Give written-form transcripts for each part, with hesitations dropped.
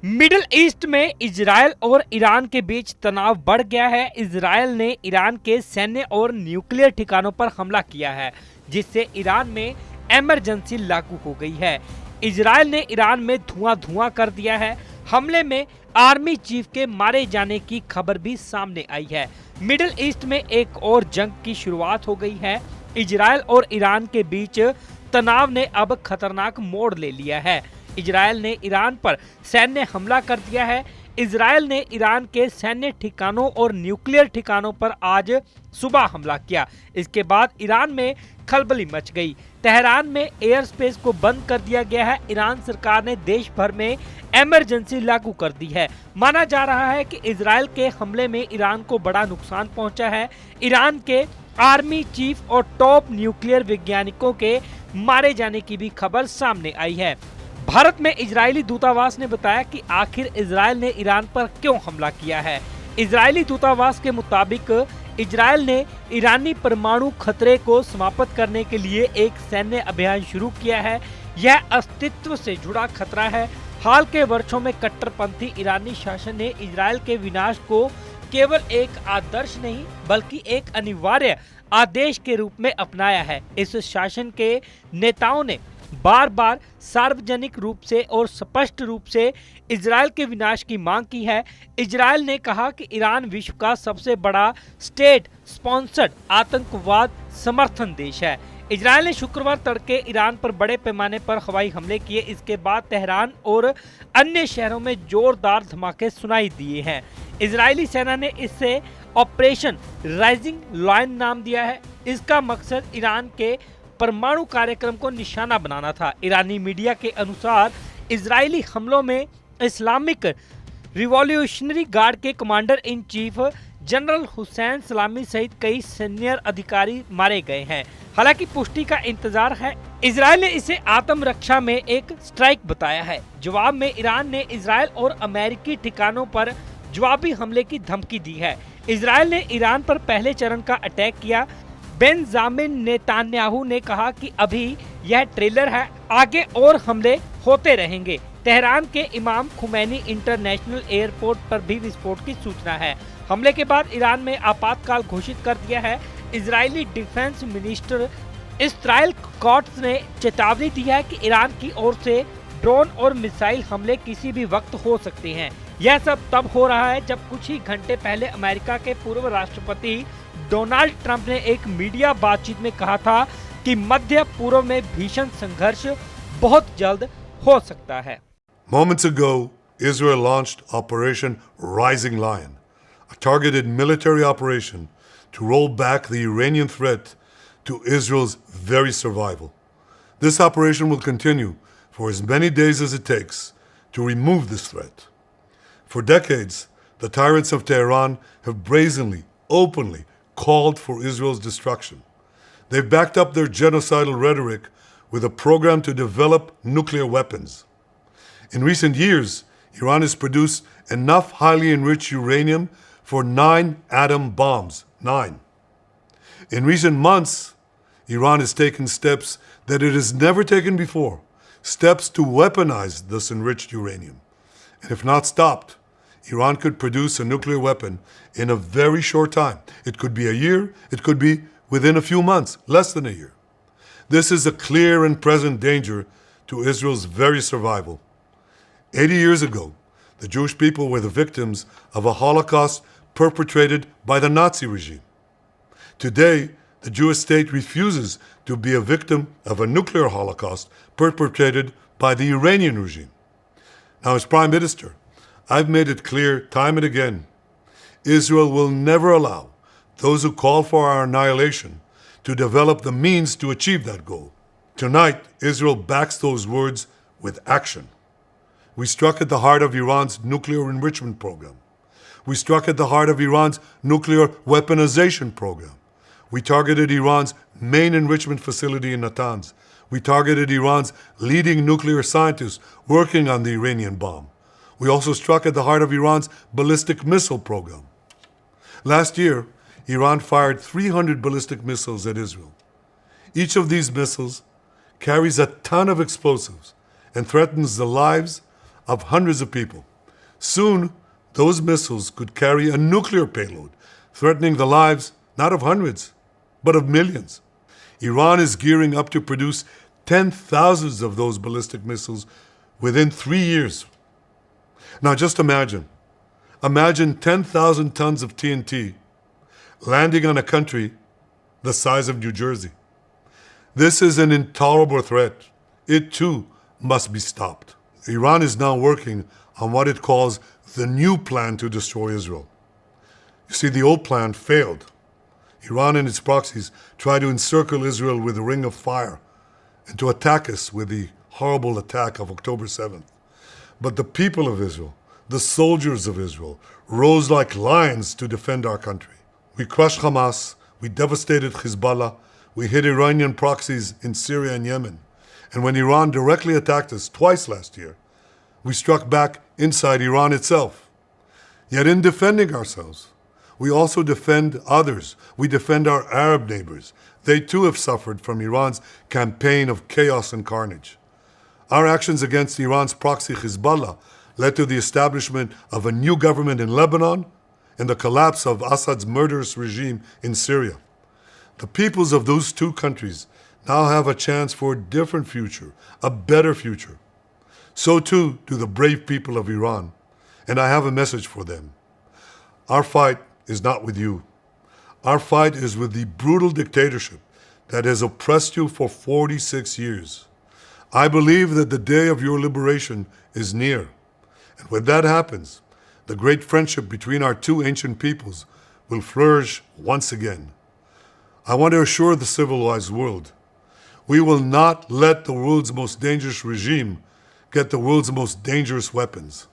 Middle east में Israel और Iran के बीच तनाव बढ़ गया है। इजराइल ने ईरान के सैन्य और न्यूक्लियर ठिकानों पर हमला किया है, जिससे ईरान में इमरजेंसी लागू हो गई है। इजराइल ने ईरान में धुआं कर दिया है। हमले में आर्मी चीफ के मारे जाने की खबर भी सामने आई है। मिडिल ईस्ट में एक और जंग की शुरुआत हो गई है। इजराइल और ईरान के बीच तनाव ने अब खतरनाक मोड़ ले लिया है। इजराइल ने ईरान पर सैन्य हमला कर दिया है। इजराइल ने ईरान के सैन्य ठिकानों और न्यूक्लियर ठिकानों पर आज सुबह हमला किया। इसके बाद ईरान में खलबली मच गई। तेहरान में एयर स्पेस को बंद कर दिया गया है। ईरान सरकार ने देश भर में इमरजेंसी लागू कर दी है। माना जा रहा है कि इजराइल के हमले में ईरान को बड़ा नुकसान पहुंचा है। ईरान के आर्मी चीफ और टॉप न्यूक्लियर वैज्ञानिकों के मारे जाने की भी खबर सामने आई है। भारत में इजरायली दूतावास ने बताया कि आखिर इजराइल ने ईरान पर क्यों हमला किया है। इजरायली दूतावास के मुताबिक इजराइल ने ईरानी परमाणु खतरे को समाप्त करने के लिए एक सैन्य अभियान शुरू किया है। यह अस्तित्व से जुड़ा खतरा है। हाल के वर्षों में कट्टरपंथी ईरानी शासन ने इजराइल के विनाश को केवल एक आदर्श नहीं बल्कि एक अनिवार्य आदेश के रूप में अपनाया है। इस शासन के नेताओं ने बार बार सार्वजनिक रूप से और स्पष्ट रूप से इजराइल के विनाश की मांग की है। इजराइल ने कहा कि ईरान विश्व का सबसे बड़ा स्टेट स्पॉन्सर्ड आतंकवाद समर्थन देश है। इजराइल ने शुक्रवार तड़के ईरान पर बड़े पैमाने पर हवाई हमले किए। इसके बाद तेहरान और अन्य शहरों में जोरदार धमाके सुनाई दिए हैं। इजरायली सेना ने इसे ऑपरेशन राइजिंग लायन नाम दिया है। इसका मकसद ईरान के परमाणु कार्यक्रम को निशाना बनाना था। ईरानी मीडिया के अनुसार इजरायली हमलों में इस्लामिक रिवॉल्यूशनरी गार्ड के commander in chief general Hussain सलामी सहित कई सीनियर अधिकारी मारे गए हैं। हालांकि पुष्टि का इंतजार है। इजराइल ने इसे आत्मरक्षा में एक स्ट्राइक बताया है। जवाब में ईरान ने इजराइल और अमेरिकी ठिकानों पर जवाबी हमले की धमकी दी है। इजराइल ने ईरान पर पहले चरण का अटैक किया। बेंजामिन नेतान्याहू ने कहा कि अभी यह ट्रेलर है, आगे और हमले होते रहेंगे। तेहरान के इमाम खुमैनी इंटरनेशनल एयरपोर्ट पर भी विस्फोट की सूचना है। हमले के बाद ईरान में आपातकाल घोषित कर दिया है। Israeli defence minister Israel Katz ने चेतावनी दी है कि ईरान की ओर से ड्रोन और मिसाइल हमले किसी भी वक्त हो सकते हैं। यह सब तब हो रहा है जब कुछ ही घंटे पहले अमेरिका के पूर्व राष्ट्रपति डोनाल्ड ट्रंप ने एक मीडिया बातचीत में कहा था कि मध्य पूर्व में भीषण संघर्ष बहुत जल्द हो सकता है। Moments ago, Israel launched Operation Rising Lion, a targeted military operation to roll back the Iranian threat to Israel's very survival. This operation will continue for as many days as it takes to remove this threat. For decades, the tyrants of Tehran have brazenly, openly called for Israel's destruction. They've backed up their genocidal rhetoric with a program to develop nuclear weapons. In recent years, Iran has produced enough highly enriched uranium for 9 atom bombs. 9. In recent months, Iran has taken steps that it has never taken before, steps to weaponize this enriched uranium. And if not stopped, Iran could produce a nuclear weapon in a very short time. It could be a year, it could be within a few months, less than a year. This is a clear and present danger to Israel's very survival. 80 years ago, the Jewish people were the victims of a Holocaust perpetrated by the Nazi regime. Today, the Jewish state refuses to be a victim of a nuclear Holocaust perpetrated by the Iranian regime. Now, as Prime Minister, I've made it clear time and again, Israel will never allow those who call for our annihilation to develop the means to achieve that goal. Tonight, Israel backs those words with action. We struck at the heart of Iran's nuclear enrichment program. We struck at the heart of Iran's nuclear weaponization program. We targeted Iran's main enrichment facility in Natanz. We targeted Iran's leading nuclear scientists working on the Iranian bomb. We also struck at the heart of Iran's ballistic missile program. Last year, Iran fired 300 ballistic missiles at Israel. Each of these missiles carries a ton of explosives and threatens the lives of hundreds of people. Soon, those missiles could carry a nuclear payload, threatening the lives not of hundreds, but of millions. Iran is gearing up to produce 10,000 of those ballistic missiles within 3 years. Now just imagine 10,000 tons of TNT landing on a country the size of New Jersey. This is an intolerable threat. It too must be stopped. Iran is now working on what it calls the new plan to destroy Israel. You see, the old plan failed. Iran and its proxies tried to encircle Israel with a ring of fire and to attack us with the horrible attack of October 7th. But the people of Israel, the soldiers of Israel, rose like lions to defend our country. We crushed Hamas, we devastated Hezbollah, we hit Iranian proxies in Syria and Yemen. And when Iran directly attacked us twice last year, we struck back inside Iran itself. Yet in defending ourselves, we also defend others. We defend our Arab neighbors. They too have suffered from Iran's campaign of chaos and carnage. Our actions against Iran's proxy Hezbollah led to the establishment of a new government in Lebanon and the collapse of Assad's murderous regime in Syria. The peoples of those two countries now have a chance for a different future, a better future. So too do the brave people of Iran, and I have a message for them. Our fight is not with you. Our fight is with the brutal dictatorship that has oppressed you for 46 years. I believe that the day of your liberation is near. And when that happens, the great friendship between our two ancient peoples will flourish once again. I want to assure the civilized world, we will not let the world's most dangerous regime get the world's most dangerous weapons.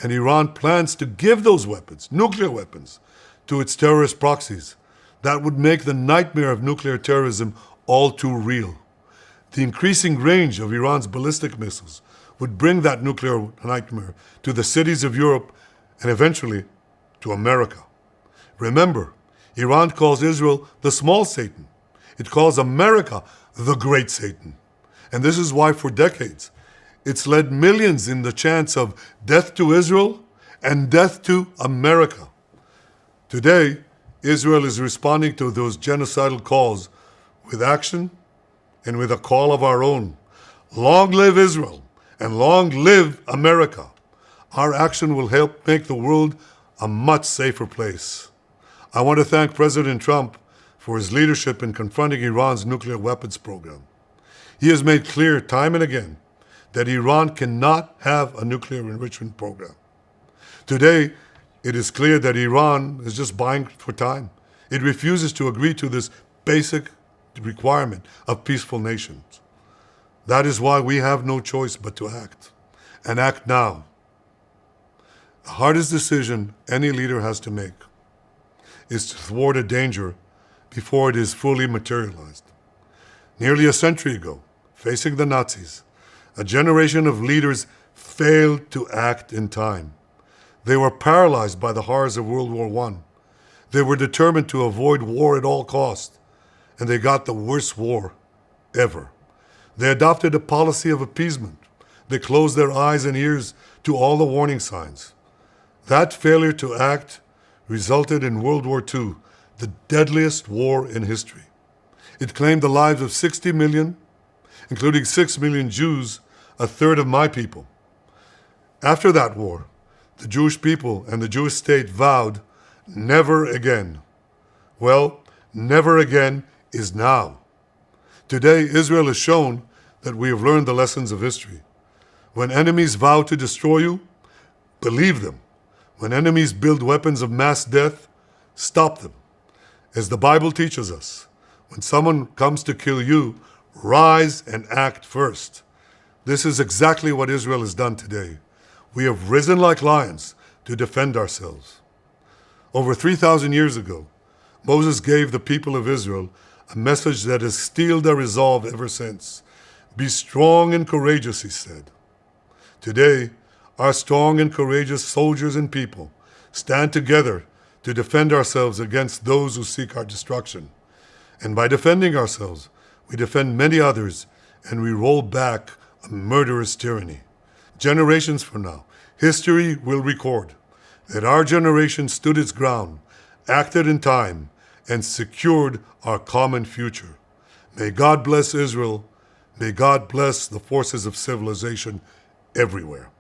And Iran plans to give those weapons, nuclear weapons, to its terrorist proxies. That would make the nightmare of nuclear terrorism all too real. The increasing range of Iran's ballistic missiles would bring that nuclear nightmare to the cities of Europe and eventually to America. Remember, Iran calls Israel the small Satan. It calls America the great Satan. And this is why for decades, it's led millions in the chants of death to Israel and death to America. Today, Israel is responding to those genocidal calls with action and with a call of our own. Long live Israel and long live America. Our action will help make the world a much safer place. I want to thank President Trump for his leadership in confronting Iran's nuclear weapons program. He has made clear time and again that Iran cannot have a nuclear enrichment program. Today, it is clear that Iran is just buying for time. It refuses to agree to this basic requirement of peaceful nations. That is why we have no choice but to act, and act now. The hardest decision any leader has to make is to thwart a danger before it is fully materialized. Nearly a century ago, facing the Nazis, a generation of leaders failed to act in time. They were paralyzed by the horrors of World War I. They were determined to avoid war at all costs, and they got the worst war ever. They adopted a policy of appeasement. They closed their eyes and ears to all the warning signs. That failure to act resulted in World War II, the deadliest war in history. It claimed the lives of 60 million, including 6 million Jews, a third of my people. After that war, the Jewish people and the Jewish state vowed, never again. Well, never again is now. Today, Israel has shown that we have learned the lessons of history. When enemies vow to destroy you, believe them. When enemies build weapons of mass death, stop them. As the Bible teaches us, when someone comes to kill you, rise and act first. This is exactly what Israel has done today. We have risen like lions to defend ourselves. Over 3,000 years ago, Moses gave the people of Israel a message that has steeled their resolve ever since. Be strong and courageous, he said. Today, our strong and courageous soldiers and people stand together to defend ourselves against those who seek our destruction. And by defending ourselves, we defend many others and we roll back a murderous tyranny. generations from now, history will record that our generation stood its ground, acted in time, and secured our common future. May God bless Israel. May God bless the forces of civilization everywhere.